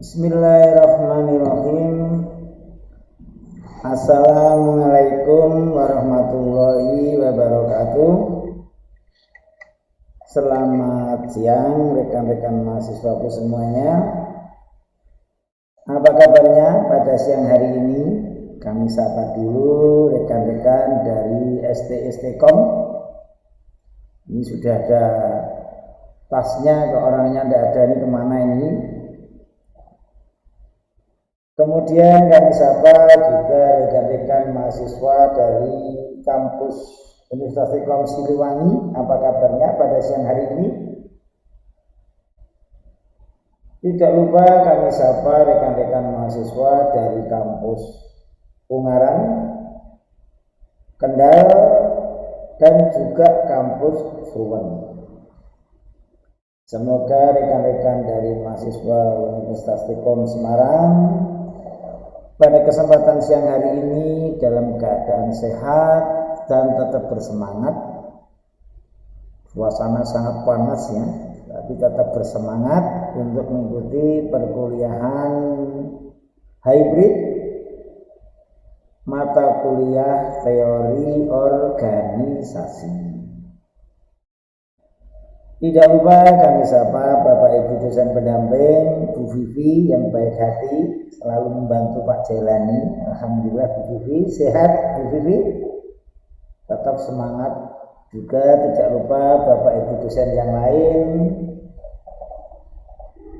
Bismillahirrahmanirrahim. Assalamualaikum warahmatullahi wabarakatuh. Selamat siang rekan-rekan mahasiswaku semuanya. Apa kabarnya pada siang hari ini? Kami sapa dulu rekan-rekan dari ST-STkom. Ini sudah ada tasnya, ke orangnya tidak ada, ini kemana ini? Kemudian kami sapa juga rekan-rekan mahasiswa dari kampus Universitas Telkom Siliwangi. Apa kabarnya pada siang hari ini? Tidak lupa kami sapa rekan-rekan mahasiswa dari kampus Ungaran, Kendal, dan juga kampus Suwen. Semoga rekan-rekan dari mahasiswa Universitas Telkom Semarang pada kesempatan siang hari ini dalam keadaan sehat dan tetap bersemangat. Suasana sangat panas ya, tapi tetap bersemangat untuk mengikuti perkuliahan hybrid mata kuliah teori organisasi. Tidak lupa kami sapa Bapak Ibu dosen pendamping, Bu Vivi yang baik hati selalu membantu Pak Jailani. Alhamdulillah Bu Vivi sehat. Bu Vivi tetap semangat. Juga tidak lupa Bapak Ibu dosen yang lain,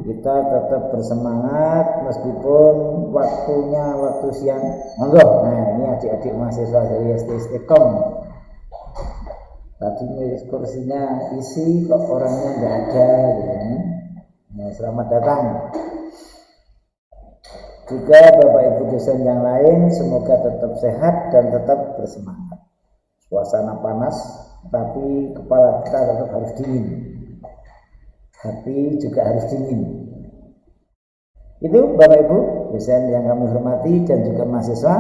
kita tetap bersemangat meskipun waktunya waktu siang. Monggo. Nah, ini adik-adik mahasiswa dari ST-STkom. Tadi kursinya isi kok orangnya nggak ada gitu. Nah, selamat datang. Juga Bapak Ibu dosen yang lain semoga tetap sehat dan tetap bersemangat. Suasana panas tapi kepala kita tetap harus dingin. Hati juga harus dingin. Itu Bapak Ibu dosen yang kami hormati dan juga mahasiswa.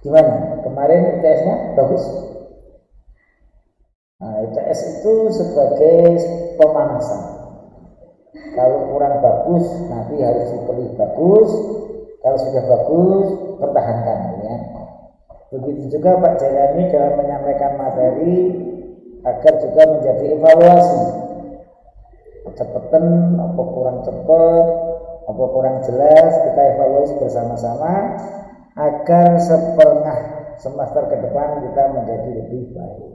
Gimana? Kemarin ITS-nya bagus? Nah, ITS itu sebagai pemanasan. Kalau kurang bagus, nanti harus dipilih bagus. Kalau sudah bagus, pertahankan ya. Begitu juga Pak Jailani dalam menyampaikan materi agar juga menjadi evaluasi. Kecepatan, apa kurang cepat, apa kurang jelas, kita evaluasi bersama-sama agar setengah semester ke depan kita menjadi lebih baik.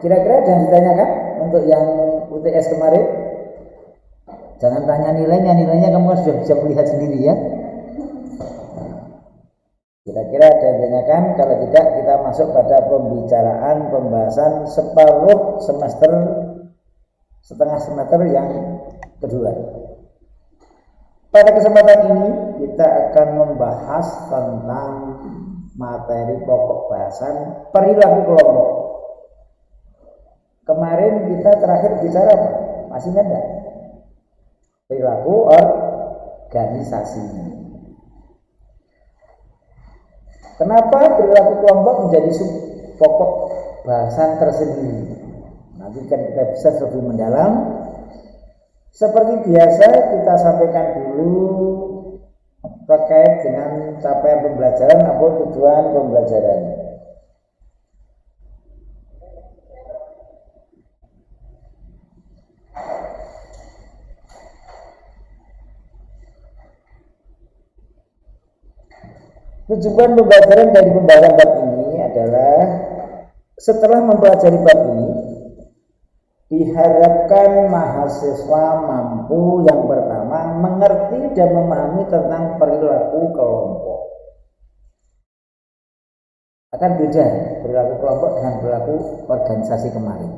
Kira-kira jangan ditanyakan untuk yang UTS kemarin. Jangan tanya nilainya kamu sudah bisa melihat sendiri ya. Kira-kira ada yang ditanyakan, kalau tidak kita masuk pada pembahasan separuh semester, setengah semester yang kedua. Pada kesempatan ini kita akan membahas tentang materi pokok bahasan perilaku kelompok. Kemarin kita terakhir bicara apa? Masih ada perilaku organisasi. Kenapa perilaku kelompok menjadi pokok bahasan tersendiri? Nanti kan kita bisa lebih mendalam. Seperti biasa kita sampaikan dulu terkait dengan capaian pembelajaran atau tujuan pembelajaran. Tujuan pembelajaran dari pembahasan bab ini adalah setelah mempelajari bab ini diharapkan mahasiswa mampu yang pertama mengerti dan memahami tentang perilaku kelompok. Akan beda perilaku kelompok dengan perilaku organisasi kemarin.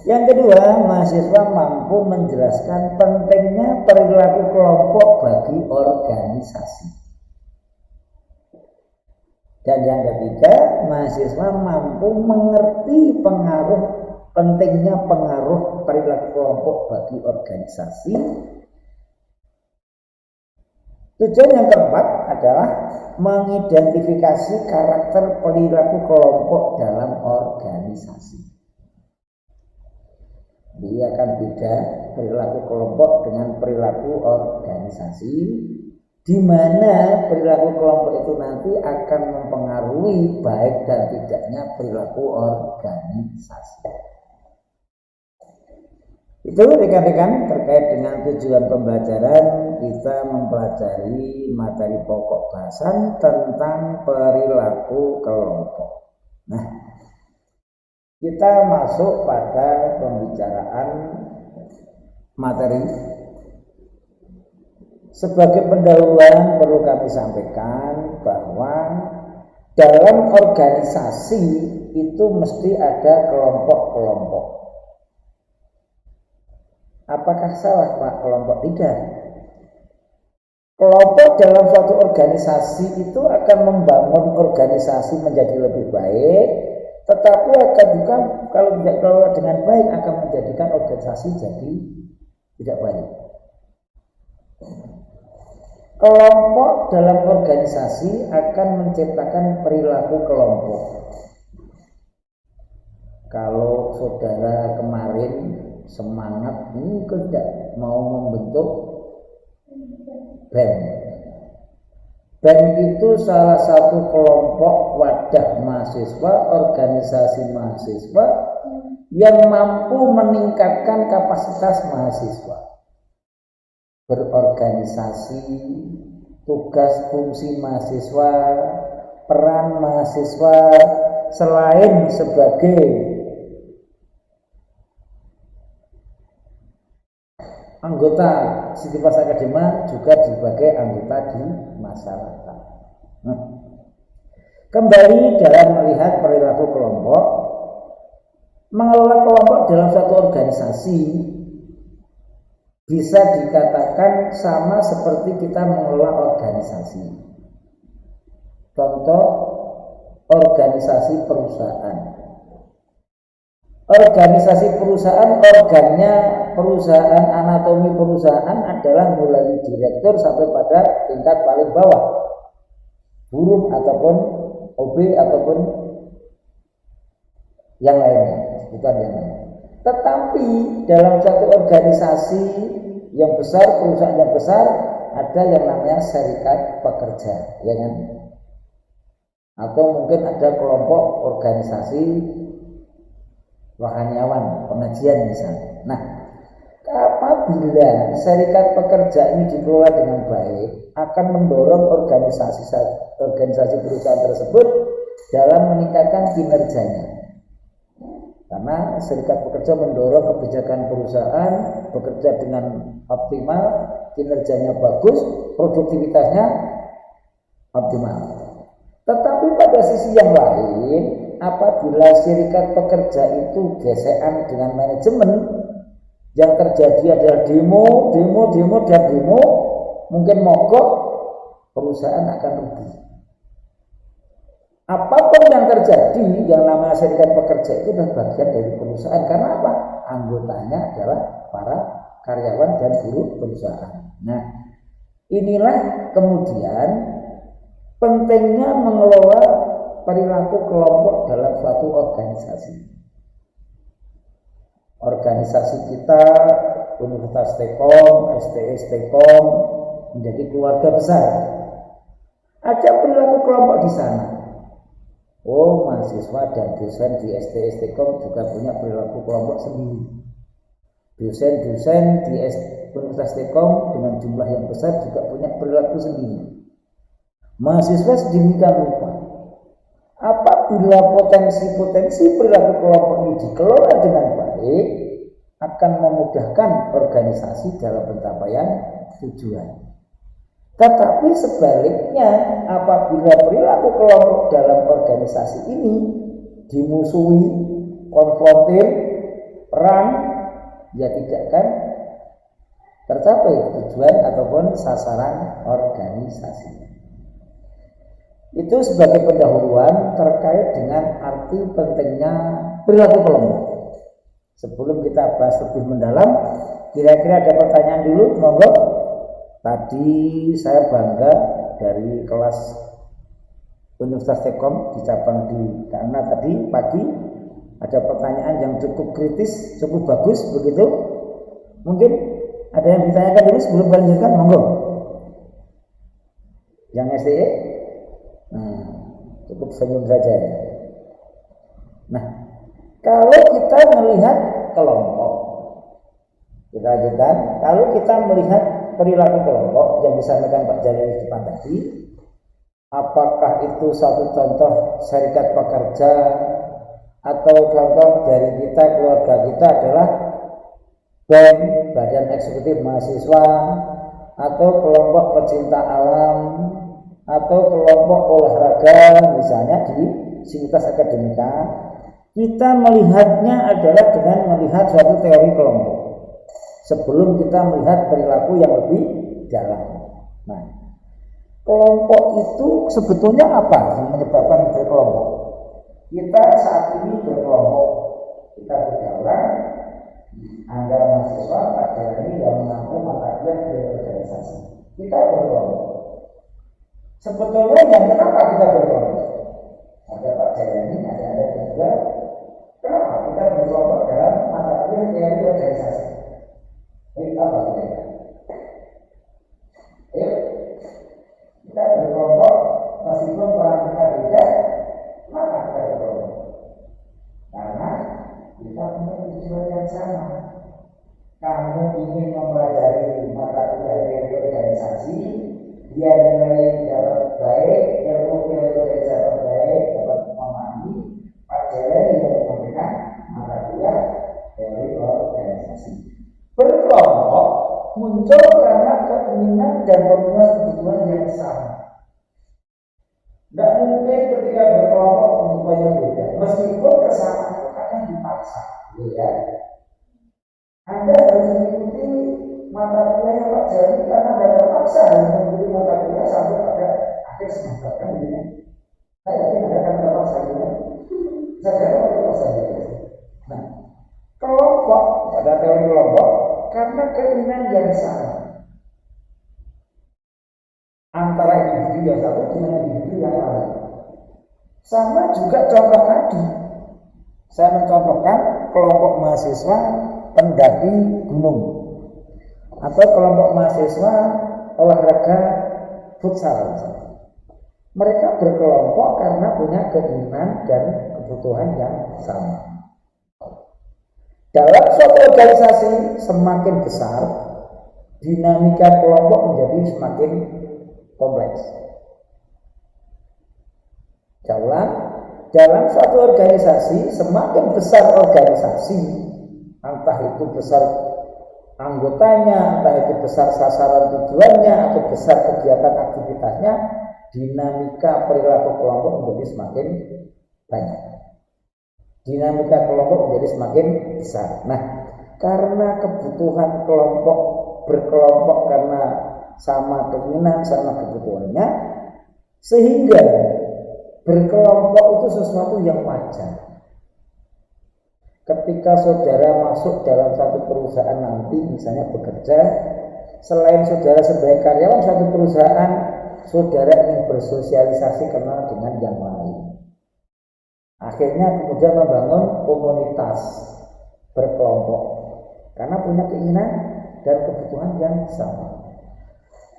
Yang kedua, mahasiswa mampu menjelaskan pentingnya perilaku kelompok bagi organisasi. Dan yang ketiga, mahasiswa mampu mengerti pentingnya pengaruh perilaku kelompok bagi organisasi. Tujuan yang keempat adalah mengidentifikasi karakter perilaku kelompok dalam organisasi. Dia akan beda perilaku kelompok dengan perilaku organisasi, di mana perilaku kelompok itu nanti akan mempengaruhi baik dan tidaknya perilaku organisasi. Itu rekan-rekan terkait dengan tujuan pembelajaran, kita mempelajari materi pokok bahasan tentang perilaku kelompok. Nah, kita masuk pada pembicaraan materi. Sebagai pendahuluan perlu kami sampaikan bahwa dalam organisasi itu mesti ada kelompok-kelompok. Apakah salah Pak kelompok? Tidak. Kelompok dalam suatu organisasi itu akan membangun organisasi menjadi lebih baik, tetapi akan juga kalau tidak kelola dengan baik akan menjadikan organisasi jadi tidak baik. Kelompok dalam organisasi akan menciptakan perilaku kelompok. Kalau saudara kemarin semangat ini tidak mau membentuk BEM. BEM itu salah satu kelompok wadah mahasiswa, organisasi mahasiswa yang mampu meningkatkan kapasitas mahasiswa berorganisasi, tugas fungsi mahasiswa, peran mahasiswa selain sebagai anggota Sitifas Akadema juga sebagai anggota di masyarakat. Nah, kembali dalam melihat perilaku kelompok, mengelola kelompok dalam satu organisasi bisa dikatakan sama seperti kita mengelola organisasi. Contoh organisasi perusahaan. Organisasi perusahaan, organnya perusahaan, anatomi perusahaan adalah mulai direktur sampai pada tingkat paling bawah, buruh ataupun OB ataupun yang lainnya, bukan yang lain. Tetapi dalam satu organisasi yang besar, perusahaan yang besar, ada yang namanya serikat pekerja, ya kan? Atau mungkin ada kelompok organisasi rohaniawan, pengajian misalnya. Nah, apabila serikat pekerja ini dikelola dengan baik, akan mendorong organisasi perusahaan tersebut dalam meningkatkan kinerjanya. Karena serikat pekerja mendorong kebijakan perusahaan bekerja dengan optimal, kinerjanya bagus, produktivitasnya optimal. Tetapi pada sisi yang lain, apabila serikat pekerja itu gesekan dengan manajemen, yang terjadi adalah demo, mungkin mogok, perusahaan akan rugi. Apapun yang terjadi, yang namanya serikat pekerja itu adalah bagian dari perusahaan. Karena apa? Anggotanya adalah para karyawan dan buruh perusahaan. Nah, inilah kemudian pentingnya mengelola perilaku kelompok dalam suatu organisasi. Organisasi kita, Universitas Tekom, STS Tekom, menjadi keluarga besar. Ada perilaku kelompok di sana. Oh, mahasiswa dan dosen di STS Tekom juga punya perilaku kelompok sendiri. Dosen-dosen di Universitas Tekom dengan jumlah yang besar juga punya perilaku sendiri. Mahasiswa sedemikian rupa. Apabila potensi-potensi perilaku kelompok ini dikelola dengan baik, akan memudahkan organisasi dalam pencapaian tujuan. Tetapi sebaliknya, apabila perilaku kelompok dalam organisasi ini dimusuhi, konfrontir, perang, ya tidak akan tercapai tujuan ataupun sasaran organisasi. Itu sebagai pendahuluan terkait dengan arti pentingnya perilaku kelompok. Sebelum kita bahas lebih mendalam, kira-kira ada pertanyaan dulu, monggo. Tadi saya bangga dari kelas Universitas Tekom di cabang di karena tadi pagi Ada pertanyaan yang cukup kritis, cukup bagus begitu. Mungkin ada yang ditanyakan dulu sebelum melanjutkan, monggo. Yang SDE, cukup senyum saja ya. Nah, kalau kita melihat kelompok, kita lanjutkan. Kalau kita melihat perilaku kelompok yang disampaikan Pak Jalil di depan tadi, apakah itu satu contoh serikat pekerja atau contoh dari kita, keluarga kita adalah BEM, Badan Eksekutif Mahasiswa, atau kelompok pecinta alam, atau kelompok olahraga misalnya di Sivitas Akademika, kita melihatnya adalah dengan melihat suatu teori kelompok sebelum kita melihat perilaku yang lebih dalam. Nah, kelompok itu sebetulnya apa yang menyebabkan berkelompok? Kita saat ini berkelompok, kita berdaulat, Anda mahasiswa, Pak Jalani yang mengaku mata kuliah berorganisasi. Kita berkelompok. Sebetulnya yang kenapa kita berkelompok? Ada Pak Jalani, ada Anda juga. Kenapa kita berkelompok dalam mata kuliah teori organisasi? Ini apa kita? Ayo, kita berkelompok meskipun peran kita beda. Maka kita berkelompok karena kita punya tujuan yang sama. Kamu ingin mempelajari mata kuliah teori organisasi, dia nilai dapat baik, ilmu teori organisasi baik, dapat memahami. Pak Jalani yang menyampaikan mata kuliah teori organisasi. Berkelompok muncul karena keinginan dan kebutuhan yang sama. Tidak mungkin ketika berkelompok bentukannya beda, meskipun kesamaan itu kadang dipaksa, ya. Anda harus mengikuti mata kuliah Pak Jalani karena Anda terpaksa harus mengikuti mata kuliah sampai pada akhir semester, kan begini. Saya yakin Anda akan terpaksa, ya. Saya terpaksa, ya. Nah, kelompok pada teori kelompok karena keinginan yang sama antara individu yang satu dengan individu yang lain. Sama juga contoh tadi, saya mencontohkan kelompok mahasiswa pendaki gunung atau kelompok mahasiswa olahraga futsal. Mereka berkelompok karena punya keinginan dan kebutuhan yang sama. Dalam suatu organisasi semakin besar, dinamika kelompok menjadi semakin kompleks. Dalam suatu organisasi, semakin besar organisasi, entah itu besar anggotanya, entah itu besar sasaran tujuannya, atau besar kegiatan aktivitasnya, dinamika perilaku kelompok menjadi semakin banyak. Dinamika kelompok menjadi semakin besar. Nah, karena kebutuhan kelompok berkelompok karena sama keinginan, sama kebutuhannya, sehingga berkelompok itu sesuatu yang wajar. Ketika saudara masuk dalam satu perusahaan nanti, misalnya bekerja, selain saudara sebagai karyawan satu perusahaan, saudara ingin bersosialisasi kenal dengan yang lain. Akhirnya kemudian membangun komunitas berkelompok karena punya keinginan dan kebutuhan yang sama.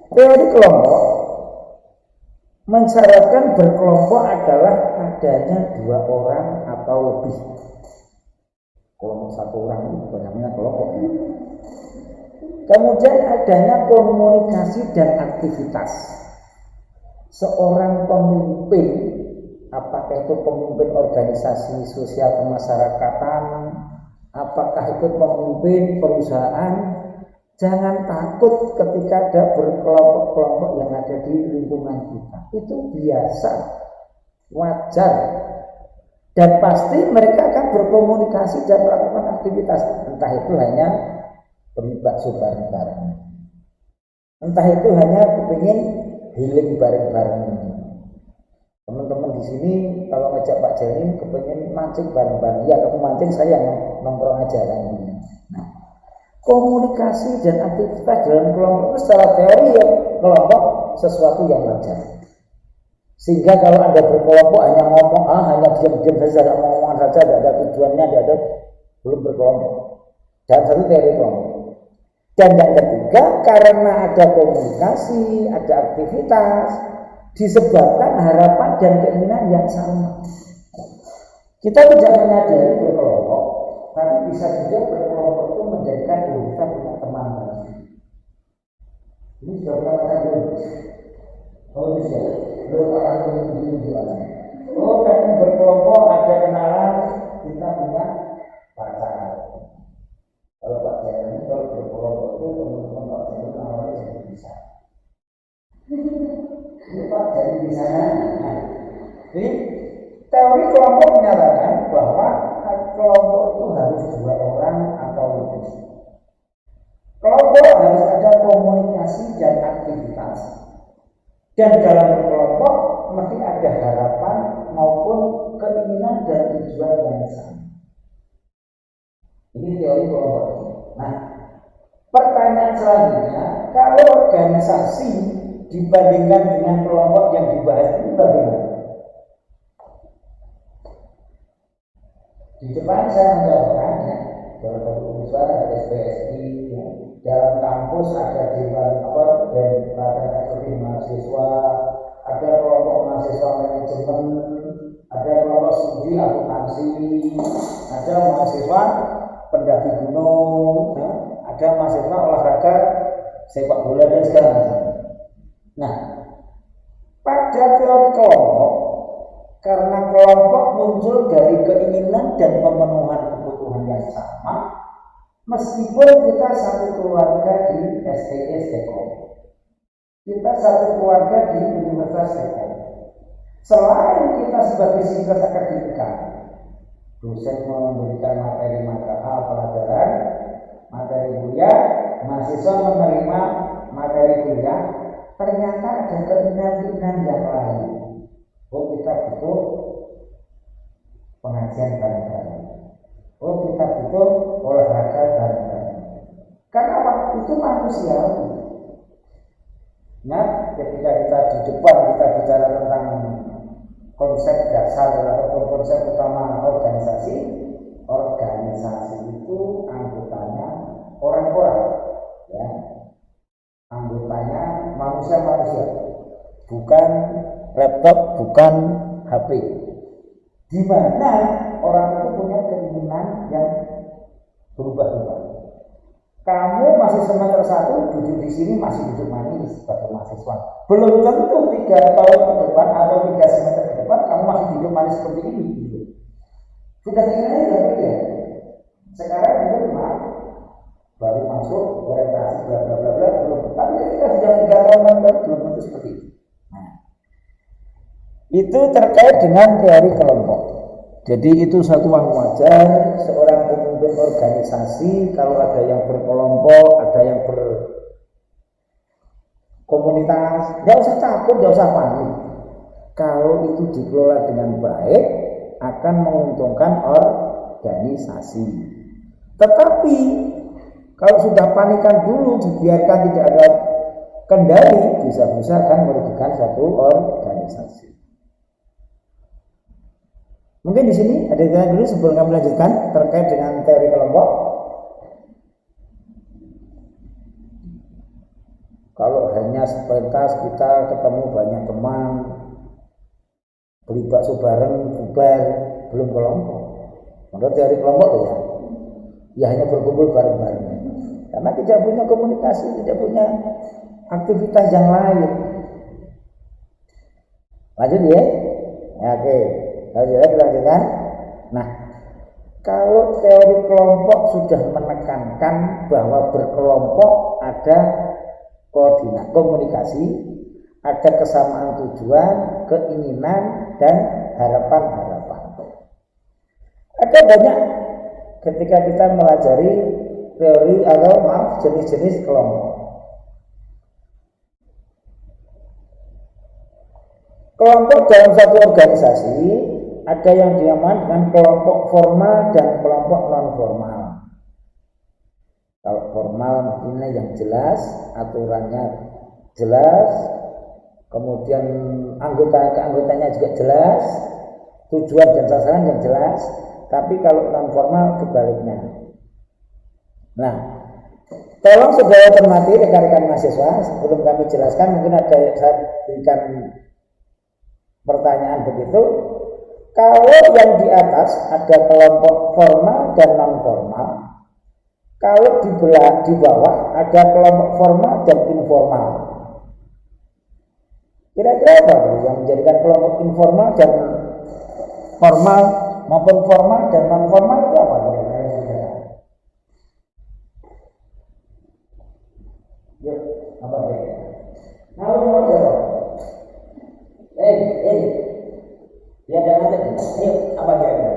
Teori kelompok mensyaratkan berkelompok adalah adanya 2 orang atau lebih. Kelompok 1 orang itu bukan namanya kelompok. Kemudian adanya komunikasi dan aktivitas. Seorang pemimpin, apakah itu pemimpin organisasi sosial kemasyarakatan, apakah itu pemimpin perusahaan, jangan takut ketika ada berkelompok-kelompok yang ada di lingkungan kita. Itu biasa, wajar, dan pasti mereka akan berkomunikasi dan melakukan aktivitas. Entah itu hanya beri bakso bareng-bareng, entah itu hanya kepingin healing bareng-bareng. Teman-teman di sini kalau ngajak Pak Jalin kepingin mancing bareng-bareng, ya kamu mancing, saya nongkrong aja kan. Nah, komunikasi dan aktivitas dalam kelompok itu secara teori ya kelompok sesuatu yang wajar. Sehingga kalau Anda berkelompok hanya ngomong hanya diam-diam saja, tidak mau ngomongan saja, tidak ada tujuannya, tidak ada, belum berkelompok. Dan satu teori kelompok. Dan yang ketiga, karena ada komunikasi, ada aktivitas, disebabkan harapan dan keinginan yang sama. Kita tidak menyadari berkelompok, tapi bisa juga berkelompok itu menjadikan kita punya teman baru. Ini sudah pernah belum? Oh bisa, belum akan menunjukkan. Oh karena berkelompok ada kenalan, kita punya pacar. Kalau pacaran kalau berkelompok itu teman-teman pacaran awalnya jadi bisa. Ini Pak jadi di sana. Jadi teori kelompok menyatakan bahwa kelompok itu harus 2 orang atau lebih. Kelompok harus ada komunikasi dan aktivitas. Dan dalam kelompok mesti ada harapan maupun keinginan dan tujuan yang sama. Ini teori kelompok. Nah, pertanyaan selanjutnya, kalau organisasi dibandingkan dengan kelompok yang dibahas ini bagaimana? Di depan saya menjawabkan ya, dalam urusan ada SPSI, ya. Dalam kampus ada dewan dan badan eksekutif mahasiswa, ada kelompok mahasiswa manajemen, ada kelompok studi akuntansi, ada mahasiswa pendaki gunung, ya. Ada mahasiswa olahraga sepak bola dan segala macam. Nah, pada teori kelompok, karena kelompok muncul dari keinginan dan pemenuhan kebutuhan yang sama, meskipun kita satu keluarga di STS Tekom, kita satu keluarga di Universitas Tekom, selain kita sebagai sivitas akademika, dosen memberikan materi pelajaran, materi kuliah, mahasiswa menerima materi kuliah, ternyata ada keinginan yang lain. Oh kita butuh pengajian bareng-bareng. Oh kita butuh olahraga bareng-bareng. Karena apa? Itu manusiawi. Nah, ketika kita di depan kita bicara tentang konsep dasar atau konsep utama organisasi, organisasi itu anggotanya orang-orang, ya, anggotanya manusia-manusia, bukan laptop, bukan HP. Di mana orang itu punya keinginan yang berubah-ubah. Kamu masih semester 1 duduk di sini masih duduk manis sebagai mahasiswa. Belum tentu 3 tahun ke depan atau 3 semester ke depan kamu masih duduk manis seperti ini. Sudah keinginannya sudah beda. Sekarang mungkin maaf baru masuk orientasi bla bla bla bla belum. Tapi ketika sudah 3 tahun belum tentu seperti itu. Itu terkait dengan teori kelompok. Jadi itu satu yang wajar seorang pemimpin organisasi kalau ada yang berkelompok, ada yang berkomunitas, tidak usah takut, tidak usah panik. Kalau itu dikelola dengan baik akan menguntungkan organisasi. Tetapi kalau sudah panikan dulu dibiarkan tidak ada kendali, bisa-bisa akan merugikan satu organisasi. Mungkin di sini ada yang tanya dulu sebelum kami lanjutkan terkait dengan teori kelompok. Kalau hanya sepentas kita ketemu banyak teman, beli bakso bareng, bubar, belum kelompok. Menurut teori kelompok ya hanya berkumpul bareng-bareng. Karena tidak punya komunikasi, tidak punya aktivitas yang lain. Lanjut ya, oke. Kita lanjutkan. Nah, kalau teori kelompok sudah menekankan bahwa berkelompok ada koordinat, komunikasi, ada kesamaan tujuan, keinginan, dan harapan-harapan. Ada banyak ketika kita melajari teori atau jenis-jenis kelompok. Kelompok dalam satu organisasi ada yang dinamakan dengan kelompok formal dan kelompok non formal. Kalau formal mestinya yang jelas, aturannya jelas, kemudian anggotanya juga jelas, tujuan dan sasaran yang jelas. Tapi kalau non formal kebaliknya. Nah, tolong saudara cermati rekan-rekan mahasiswa, sebelum kami jelaskan mungkin ada saya berikan pertanyaan begitu. Kalau yang di atas ada kelompok formal dan non formal, kalau di bawah ada kelompok formal dan informal. Kira-kira apa yang menjadikan kelompok informal dan formal maupun formal dan non formal itu apa? Yuk, apa ya? Mau jawab? Ya jangan tadi. Ayo, apa kira-kira?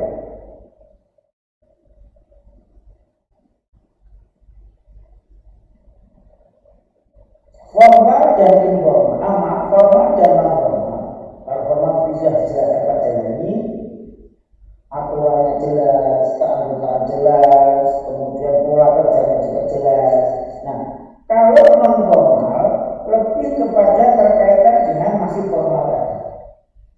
Formal dan informal, formal dan non formal. Kalau formal bisa dijelaskan Pak Jalani, aturannya jelas, keanggotaan jelas, kemudian pola kerjanya juga jelas. Nah, kalau non formal lebih kepada terkaitan dengan masih formal tadi.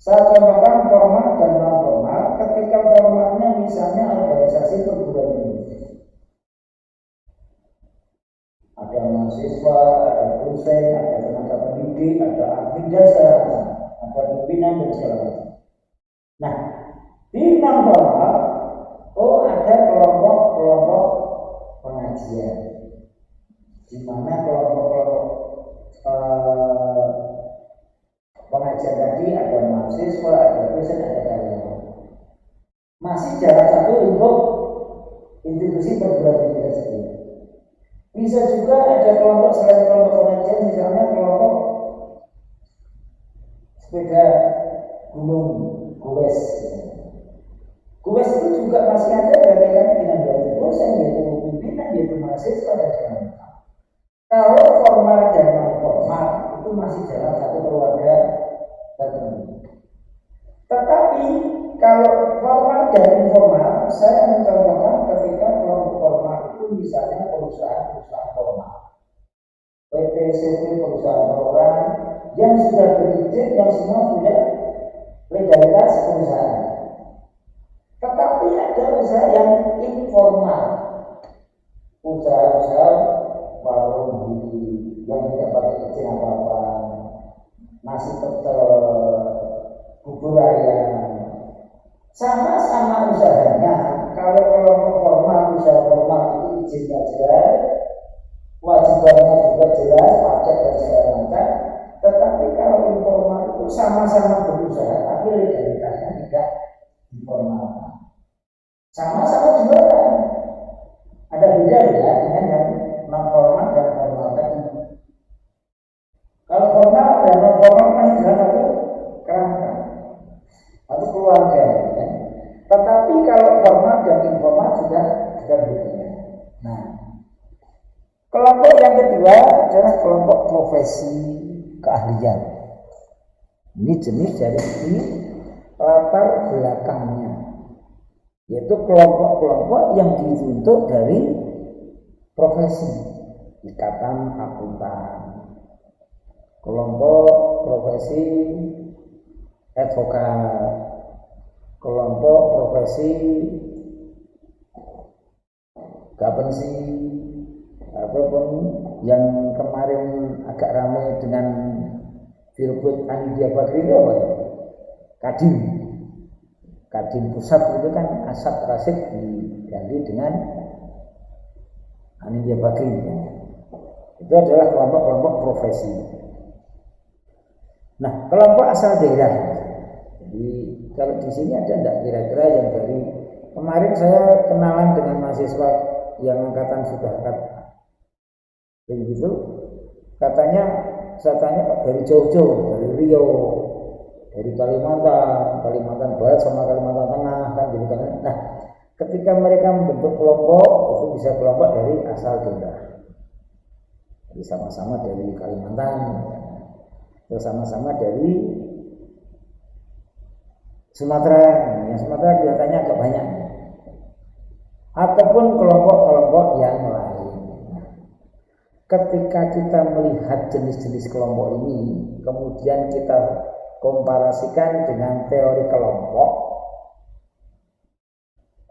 Saya contohkan formal dan non formal. Ketika formalnya misalnya organisasi perguruan tinggi, ada mahasiswa, ada dosen, ada tenaga pendidik, ada admin dan segala macam, ada pimpinan dan segala macam. Nah, di non formal, ada kelompok-kelompok pengajian, di mana kelompok-kelompok pengajian tadi ada mahasiswa, ada dosen, ada karyawan. Masih jalan satu untuk institusi perguruan tinggi tersebut. Bisa juga ada kelompok selain kelompok pengajian, misalnya kelompok sepeda gunung, goes. Goes itu juga masih ada kaitannya dengan yaitu dosen, yaitu pimpinan, yaitu mahasiswa dan segala macam. Kalau formal dan non formal itu masih dalam satu keluarga tertentu. Tetapi kalau formal dan informal, saya mencontohkan ketika kelompok formal itu misalnya perusahaan-perusahaan formal, PT, CV, perusahaan perorangan yang sudah berizin, yang semua punya legalitas perusahaan. Tetapi ada usaha yang informal, usaha-usaha warung yang tidak pakai izin apa-apa, nasi pecel, bubur ayam, sama-sama usahanya. Kalau kelompok formal, usaha formal itu izinnya jelas, wajibannya juga jelas, pajak dan segala macam. Tetapi kalau informal itu sama-sama berusaha, tapi legalitasnya tidak informal. Sama-sama jualan. Ada beda ya dengan yang non formal dan formal tadi. Kalau formal dan non formal masih dalam satu kerangka atau keluarga. Ya. Tetapi kalau formal dan informal sudah berbeda. Nah, kelompok yang kedua adalah kelompok profesi keahlian. Ini jenis dari latar belakangnya, yaitu kelompok-kelompok yang dibentuk dari profesi, ikatan akuntan, kelompok profesi advokat, kelompok profesi gapensi, ataupun yang kemarin agak ramai dengan Filbut Anidia Bakri itu apa ya? Kadin pusat itu kan Asad Rasid diganti dengan Anidia Bakri. Itu adalah kelompok-kelompok profesi. Nah, kelompok asal daerah. Jadi kalau di sini ada enggak kira-kira yang dari kemarin saya kenalan dengan mahasiswa yang angkatan sudah begitu, katanya saya tanya dari jauh-jauh, dari Riau, dari Kalimantan Barat sama Kalimantan Tengah kan gitu kan. Nah, ketika mereka membentuk kelompok itu bisa kelompok dari asal daerah. Jadi sama-sama dari Kalimantan, atau sama-sama dari Sumatera. Yang Sumatera kelihatannya agak banyak. Ataupun kelompok-kelompok yang lain. ketika kita melihat jenis-jenis kelompok ini, kemudian kita komparasikan dengan teori kelompok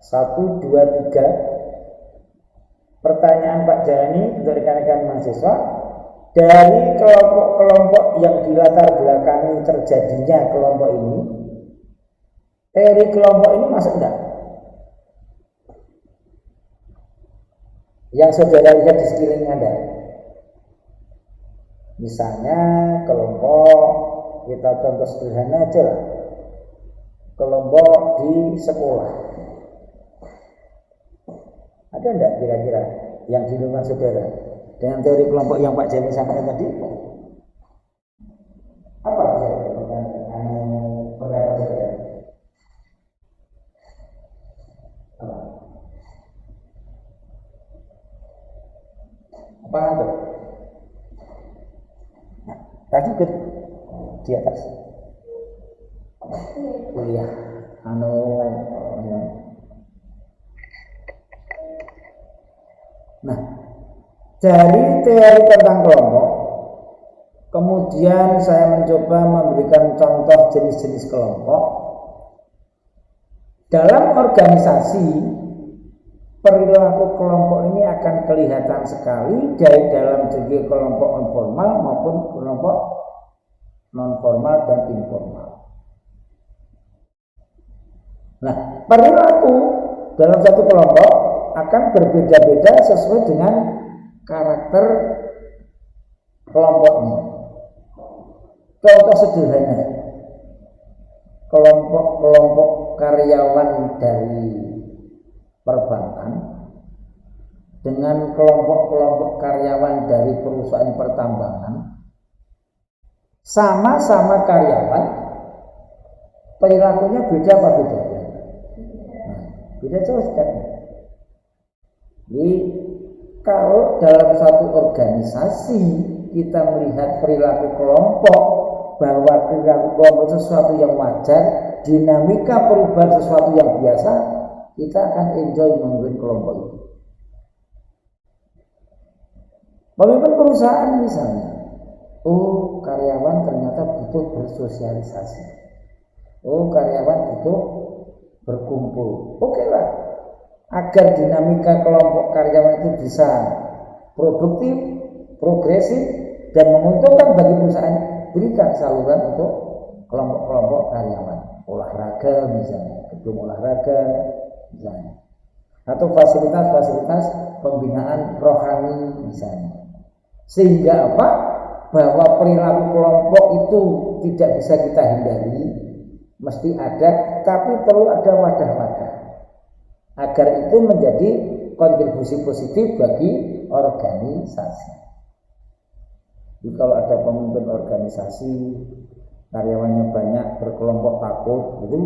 1, 2, 3. Pertanyaan Pak Jani untuk rekan-rekan mahasiswa, dari kelompok-kelompok yang dilatar belakangi terjadinya kelompok ini, teori kelompok ini masuk enggak? Yang saudara lihat di sekeliling Anda. Misalnya kelompok, kita contoh sederhana aja lah, kelompok di sekolah. Ada enggak kira-kira yang di rumah saudara dengan teori kelompok yang Pak Jami sampaikan tadi? Apa pendapat saudara? Apa itu? Nah, tadi ke di atas kuliah Nah, dari teori tentang kelompok, kemudian saya mencoba memberikan contoh jenis-jenis kelompok. Dalam organisasi, perilaku kelompok ini akan kelihatan sekali dari dalam segi kelompok informal maupun kelompok non formal dan informal. Nah, perilaku dalam satu kelompok akan berbeda-beda sesuai dengan karakter kelompoknya. Contoh sederhana, kelompok-kelompok karyawan dari perbankan dengan kelompok-kelompok karyawan dari perusahaan pertambangan, sama-sama karyawan, perilakunya beda apa beda? Nah, beda jauh sekali. Jadi kalau dalam satu organisasi kita melihat perilaku kelompok, bahwa perilaku kelompok sesuatu yang wajar, dinamika perubahan sesuatu yang biasa, kita akan enjoy memimpin kelompok itu. Memimpin perusahaan misalnya, karyawan ternyata butuh bersosialisasi. Karyawan butuh berkumpul. Oke lah, agar dinamika kelompok karyawan itu bisa produktif, progresif, dan menguntungkan bagi perusahaan, berikan saluran untuk kelompok-kelompok karyawan. Olahraga misalnya, gedung olahraga misalnya, atau fasilitas-fasilitas pembinaan rohani misalnya. Sehingga apa? Bahwa perilaku kelompok itu tidak bisa kita hindari, mesti ada, tapi perlu ada wadah-wadah agar itu menjadi kontribusi positif bagi organisasi. Jadi kalau ada pemimpin organisasi, karyawannya banyak, berkelompok takut, itu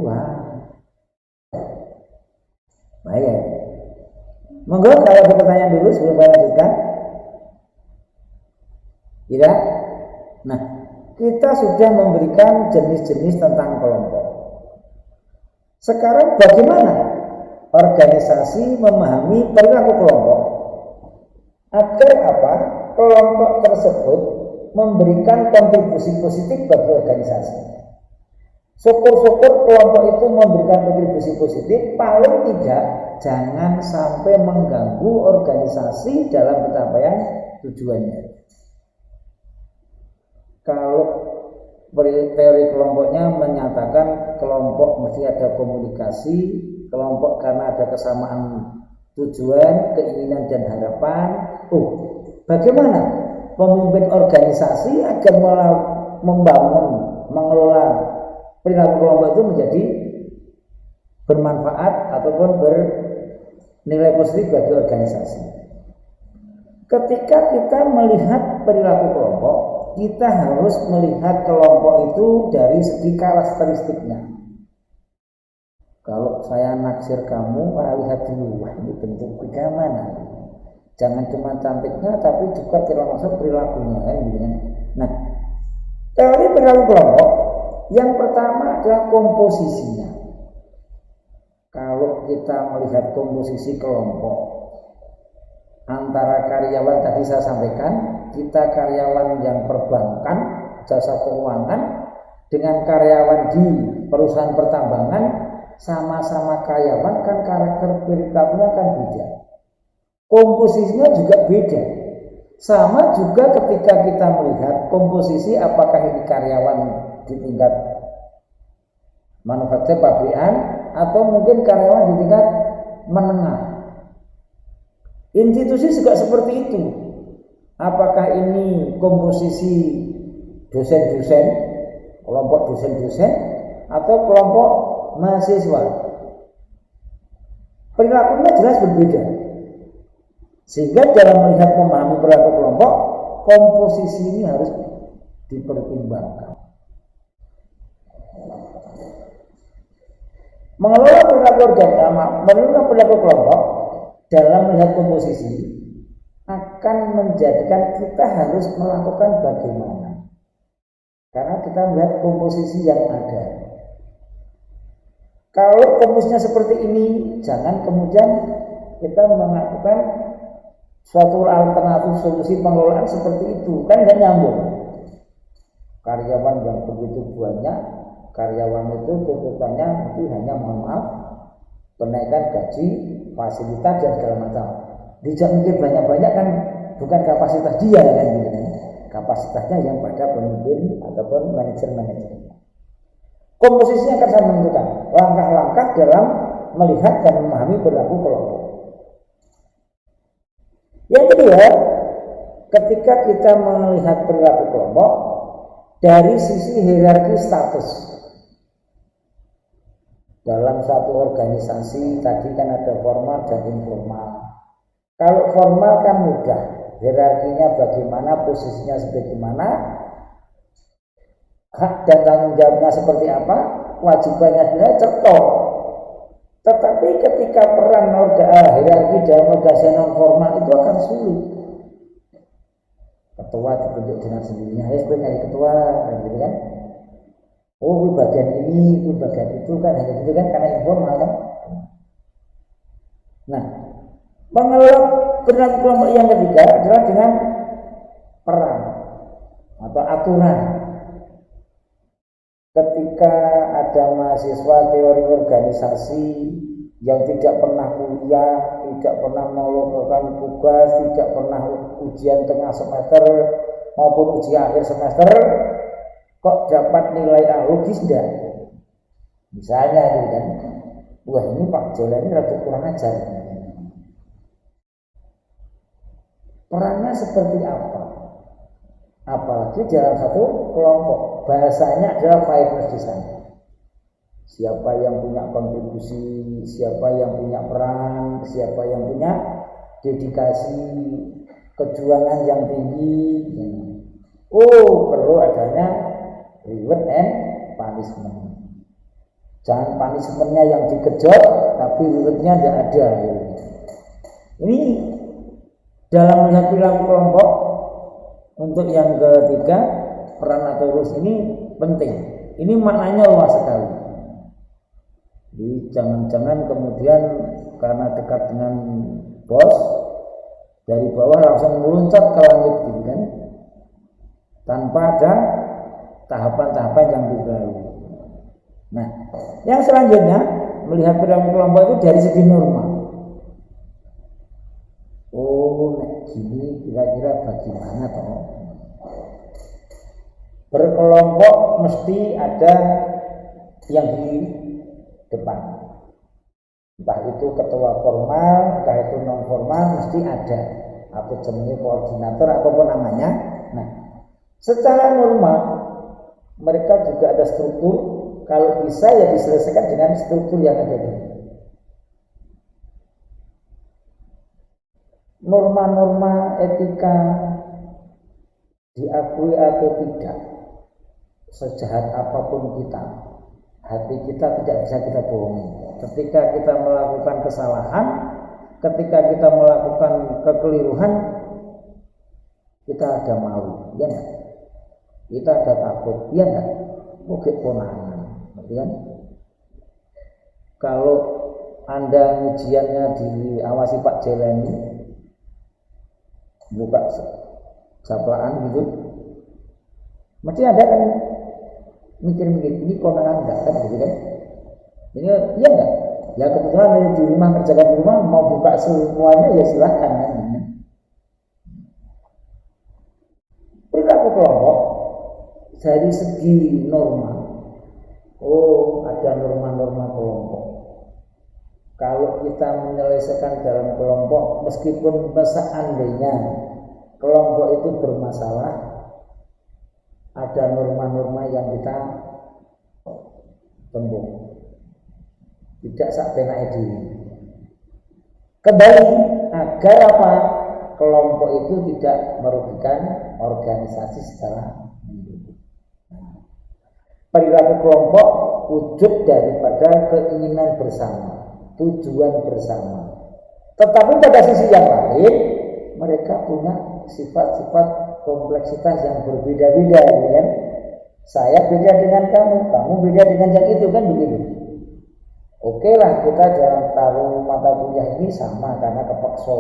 bahaya. Monggo kalau ada pertanyaan dulu sebelum saya lanjutkan. Tidak? Nah, kita sudah memberikan jenis-jenis tentang kelompok. Sekarang bagaimana organisasi memahami perilaku kelompok agar apa? Kelompok tersebut memberikan kontribusi positif bagi organisasi. Syukur-syukur kelompok itu memberikan kontribusi positif, paling tidak jangan sampai mengganggu organisasi dalam pencapaian tujuannya. Kalau teori kelompoknya menyatakan kelompok mesti ada komunikasi, kelompok karena ada kesamaan tujuan, keinginan dan harapan. Bagaimana pemimpin organisasi agar membangun, mengelola perilaku kelompok itu menjadi bermanfaat ataupun bernilai positif bagi organisasi? Ketika kita melihat perilaku kelompok, kita harus melihat kelompok itu dari segi karakteristiknya. Kalau saya naksir kamu, lihat dulu, ini bentuk bagaimana. Jangan cuma cantiknya, tapi juga termasuk perilakunya, kan gitu kan. Nah, teori perilaku kelompok yang pertama adalah komposisinya. Kalau kita melihat komposisi kelompok, antara karyawan tadi saya sampaikan, kita karyawan yang perbankan, jasa keuangan, dengan karyawan di perusahaan pertambangan, sama-sama karyawan kan karakter perilakunya kan beda, komposisinya juga beda. Sama juga ketika kita melihat komposisi apakah ini karyawan di tingkat manufaktur pabrikan atau mungkin karyawan di tingkat menengah. Institusi juga seperti itu. Apakah ini komposisi dosen-dosen, kelompok dosen-dosen atau kelompok mahasiswa? Perilakunya jelas berbeda. Sehingga dalam melihat memahami perilaku kelompok, komposisi ini harus dipertimbangkan. Mengelola perilaku kelompok dalam melihat komposisi akan menjadikan kita harus melakukan bagaimana. Karena kita melihat komposisi yang ada. Kalau komposisinya seperti ini, jangan kemudian kita melakukan suatu alternatif solusi pengelolaan seperti itu, kan nggak nyambung. Karyawan yang begitu banyak, karyawan itu tuntutannya mungkin hanya mohon maaf kenaikan gaji, fasilitas dan segala macam. Tidak mungkin banyak-banyak kan, bukan kapasitas dia kan gitu kan. Kapasitasnya yang pada pemimpin ataupun manajer-manajer. Komposisinya akan saya menentukan langkah-langkah dalam melihat dan memahami perilaku kelompok. Yang kedua, ketika kita melihat perilaku kelompok dari sisi hierarki status. Dalam satu organisasi tadi kan ada formal dan informal. Kalau formal kan mudah, hierarkinya bagaimana, posisinya sebagaimana, hak dan tanggung jawabnya seperti apa, wajibannya sebenarnya cetok. Tetapi ketika peran hierarki dalam organisasi non formal itu akan sulit. Ketua dibentuk dengan sendirinya, sebagai ketua, gitu kan? Oh, bagian ini, bagian itu kan hanya gitu kan, karena informal kan. Nah, mengelola perilaku kelompok yang ketiga adalah dengan peran atau aturan. Ketika ada mahasiswa teori organisasi yang tidak pernah kuliah, tidak pernah melakukan tugas, tidak pernah ujian tengah semester maupun ujian akhir semester, kok dapat nilai A, logis enggak? Misalnya gitu kan, wah ini Pak Jela ini rada kurang ajar. Perannya seperti apa? Apalagi dalam satu kelompok, bahasanya adalah fairness di sana. Siapa yang punya kontribusi, siapa yang punya peran, siapa yang punya dedikasi, kejuangan yang tinggi. Oh, perlu adanya reward and punishment. Jangan punishmentnya yang dikejut, tapi rewardnya tidak ada. Ini dalam melihat perilaku kelompok. Untuk yang ketiga, peran atau rules ini penting. Ini maknanya luas sekali. Jadi jangan-jangan kemudian karena dekat dengan bos, dari bawah langsung meluncat ke langit gitu kan, tanpa ada tahapan-tahapan yang dilalui. Nah, yang selanjutnya melihat perilaku kelompok itu dari segi norma. Oh, gini kira-kira bagaimana toh? Berkelompok mesti ada yang di depan. Entah itu ketua formal, entah itu non formal, mesti ada. Atau jenis koordinator apapun namanya. Nah, secara normal mereka juga ada struktur. Kalau bisa ya diselesaikan dengan struktur yang ada di norma-norma etika diakui atau tidak, sejahat apapun kita, hati kita tidak bisa kita bohongi. Ketika kita melakukan kesalahan, ketika kita melakukan kekeliruan, kita ada malu, ya enggak? Kita ada takut, ya enggak? Mungkin ponaan, kan? Kalau Anda ujiannya diawasi Pak Jeleni, buka saplaan gitu, mesti ada kan mikir-mikir ini konangan enggak kan gitu kan? Ini iya enggak? Ya kebetulan di rumah kerjakan di rumah mau buka semuanya ya silahkan kan. Perilaku kelompok dari segi norma, oh ada norma-norma kelompok. Kalau kita menyelesaikan dalam kelompok, meskipun seandainya kelompok itu bermasalah, ada norma-norma yang kita tempuh. Tidak sakbenake diri. Kembali agar apa? Kelompok itu tidak merugikan organisasi secara menyeluruh. Perilaku kelompok wujud daripada keinginan bersama, tujuan bersama. Tetapi pada sisi yang lain, mereka punya sifat-sifat kompleksitas yang berbeda-beda, kan? Saya beda dengan kamu, kamu beda dengan yang itu, kan begitu. Oke lah, kita dalam taruh mata kuliah ini sama karena kepaksa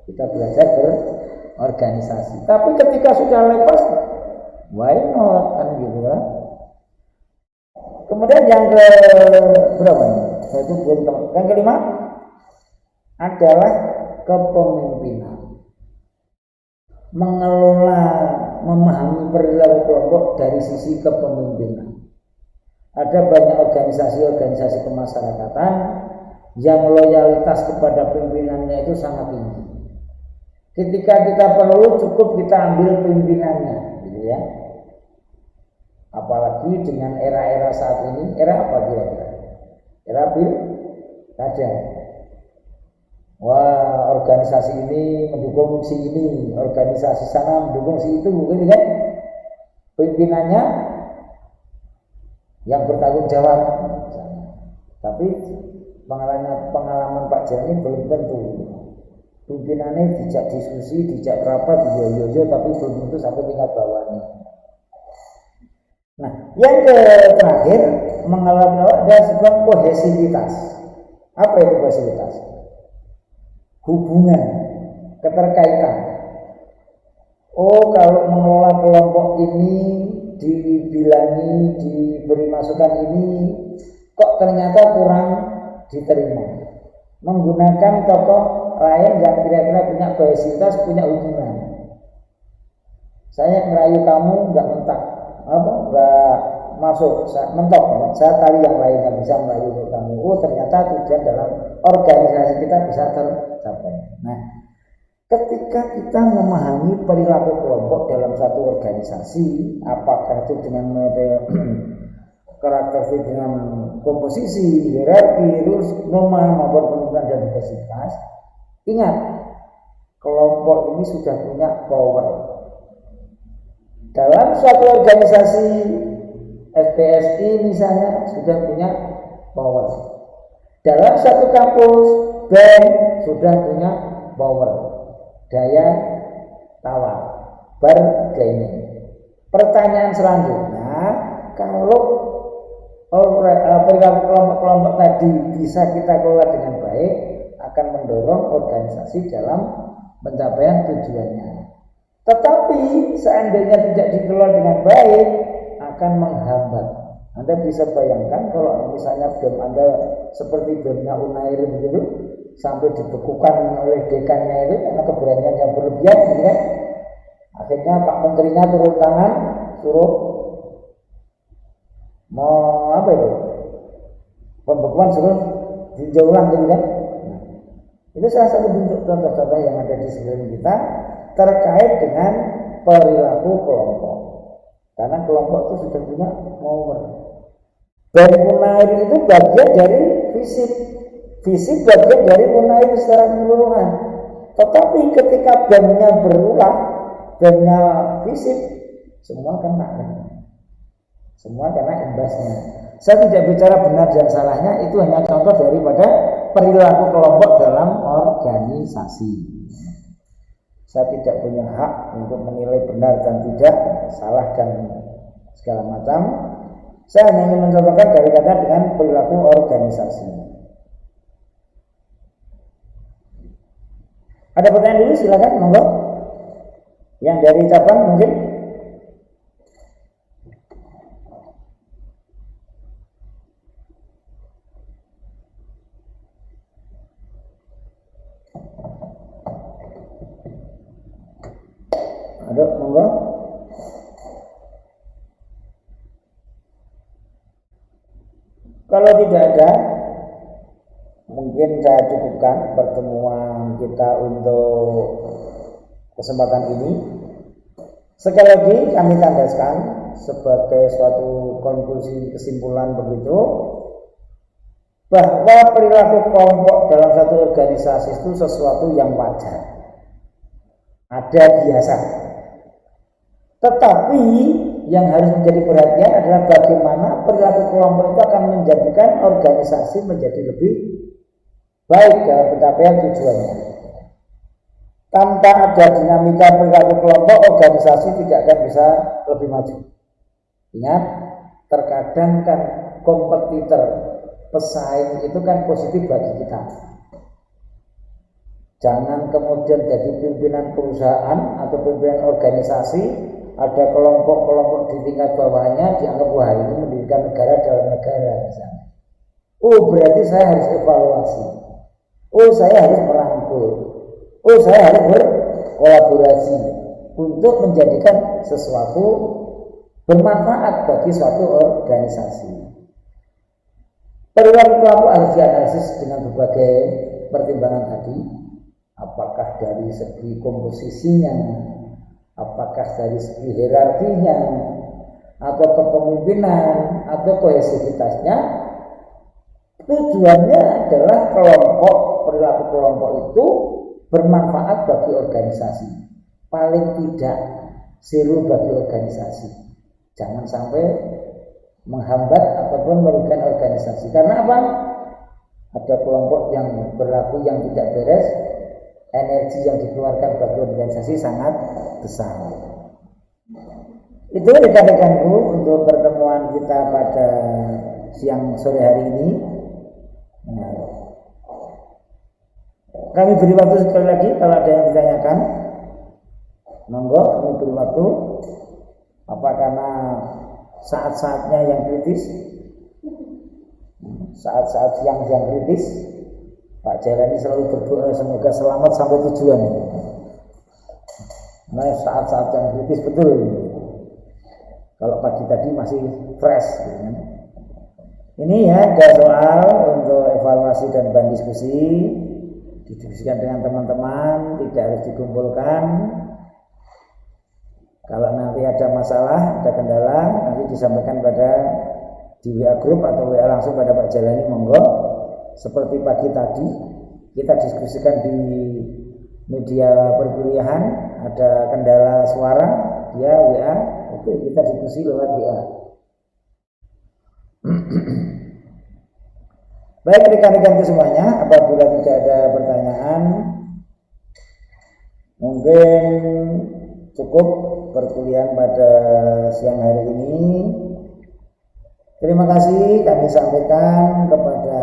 kita belajar berorganisasi. Tapi ketika sudah lepas, why not, kan gitu kan? Kemudian yang ke berapa ini? Yang kelima adalah kepemimpinan. Mengelola, memahami perilaku kelompok dari sisi kepemimpinan. Ada banyak organisasi-organisasi kemasyarakatan yang loyalitas kepada pimpinannya itu sangat tinggi. Ketika kita perlu, cukup kita ambil pimpinannya, gitu ya. Apalagi dengan era-era saat ini, era apa kira-kira? Era pilkada. Wah, organisasi ini mendukung si ini, organisasi sana mendukung si itu, gitu kan? Pimpinannya yang bertanggung jawab, misalnya. Tapi pengalaman Pak Jani belum tentu. Pimpinannya dijak diskusi, dijak rapat, yo, tapi belum tentu sampai tingkat bawahnya. Nah, yang terakhir mengalami ada sebuah kohesivitas. Apa itu kohesivitas? Hubungan, keterkaitan. Oh, kalau mengelola kelompok ini dibilangi, diberi masukan ini, kok ternyata kurang diterima. Menggunakan tokoh lain yang kira-kira punya kohesivitas, punya hubungan. Saya ngerayu kamu nggak mentak, nggak masuk, mentok, saya cari yang lain yang bisa merayu kamu. Oh, ternyata tujuan dalam organisasi kita bisa tercapai. Nah, ketika kita memahami perilaku kelompok dalam satu organisasi, apakah itu dengan karakteristik, dengan komposisi, hierarki, terus norma maupun pemimpinan dan kapasitas, ingat, kelompok ini sudah punya power. Dalam suatu organisasi FPSI misalnya sudah punya power. Dalam satu kampus BEM sudah punya power, daya tawar, bargaining. Pertanyaan selanjutnya, kalau perilaku kelompok-kelompok tadi bisa kita kelola dengan baik, akan mendorong organisasi dalam pencapaian tujuannya. Tetapi seandainya tidak dikelola dengan baik, akan menghambat. Anda bisa bayangkan kalau misalnya BEM Anda seperti BEM-nya Unair begitu, sampai dibekukan oleh dekannya itu karena keberanian yang berlebihan, gitu kan? Akhirnya Pak Menterinya turun tangan, suruh mau apa itu? Pembekuan suruh ditinjau ulang, gitu kan? Nah, itu salah satu bentuk contoh-contoh yang ada di sekeliling kita terkait dengan perilaku kelompok. Karena kelompok itu sudah punya power. Dan Unair itu bagian dari fisik bagian dari Unair secara keseluruhan. Tetapi ketika BEM-nya berulah, BEM-nya fisik, semua kena. Semua kena imbasnya. Saya tidak bicara benar dan salahnya, itu hanya contoh daripada perilaku kelompok dalam organisasi. Saya tidak punya hak untuk menilai benar dan tidak, salah dan segala macam. Saya hanya ingin mencontohkan dari kata dengan perilaku organisasi. Ada pertanyaan dulu, silakan, monggo. Yang dari cabang mungkin ada, monggo. Kalau tidak ada, mungkin saya cukupkan pertemuan kita untuk kesempatan ini. Sekali lagi kami tandaskan sebagai suatu konklusi kesimpulan begitu, bahwa perilaku kelompok dalam satu organisasi itu sesuatu yang wajar, ada biasa. Tetapi yang harus menjadi perhatian adalah bagaimana perilaku kelompok itu akan menjadikan organisasi menjadi lebih baik dalam pencapaian tujuannya. Tanpa ada dinamika perilaku kelompok, organisasi tidak akan bisa lebih maju. Ingat, terkadang kan kompetitor, pesaing itu kan positif bagi kita. Jangan kemudian jadi pimpinan perusahaan atau pimpinan organisasi, ada kelompok-kelompok di tingkat bawahnya dianggap wah ini mendirikan negara dalam negara misalnya. Oh berarti saya harus evaluasi. Oh saya harus merangkul. Oh saya harus berkolaborasi untuk menjadikan sesuatu bermanfaat bagi suatu organisasi. Perilaku kelompok harus dianalisis dengan berbagai pertimbangan tadi. Apakah dari segi komposisinya, apakah dari segi hierarkinya, atau kepemimpinan, atau kohesivitasnya. Tujuannya adalah perilaku kelompok itu bermanfaat bagi organisasi. Paling tidak zero bagi organisasi. Jangan sampai menghambat ataupun merugikan organisasi. Karena apa? Ada kelompok yang berlaku yang tidak beres, energi yang dikeluarkan bagi organisasi sangat besar. Itu rekan-rekanku untuk pertemuan kita pada siang sore hari ini. Nah, kami beri waktu sekali lagi kalau ada yang ditanyakan. Monggo kami beri waktu. Apa karena saat-saatnya yang kritis? Saat-saat yang kritis, Pak Jailani selalu berdoa semoga selamat sampai tujuan. Nah, saat-saat yang kritis betul. Kalau pagi tadi masih fresh. Ini ya ada soal untuk evaluasi dan bahan diskusi, didiskusikan dengan teman-teman, tidak harus dikumpulkan. Kalau nanti ada masalah, ada kendala, nanti disampaikan pada di WA Group atau WA langsung pada Pak Jailani, monggo. Seperti pagi tadi kita diskusikan di media perkuliahan, ada kendala suara, dia WA, oke kita diskusi lewat WA. Baik rekan-rekan semuanya, apabila tidak ada pertanyaan, mungkin cukup perkuliahan pada siang hari ini. Terima kasih kami sampaikan kepada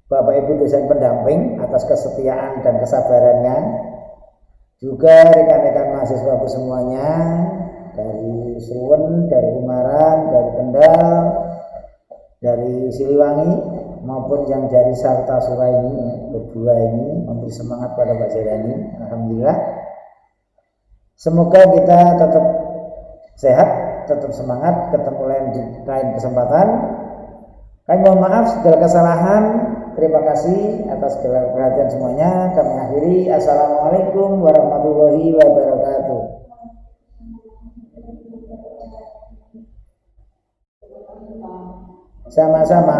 Bapak Ibu dosen pendamping atas kesetiaan dan kesabarannya. Juga rekan-rekan mahasiswa semuanya dari Suwen, dari Ungaran, dari Kendal, dari Siliwangi maupun yang dari Sartasura ini, berdua ini memberi semangat pada Pak Jailani. Alhamdulillah. Semoga kita tetap sehat, tetap semangat, ketemu lain di lain kesempatan. Kami mohon maaf segala kesalahan. Terima kasih atas segala perhatian semuanya. Kami akhiri. Assalamualaikum warahmatullahi wabarakatuh. Sama-sama.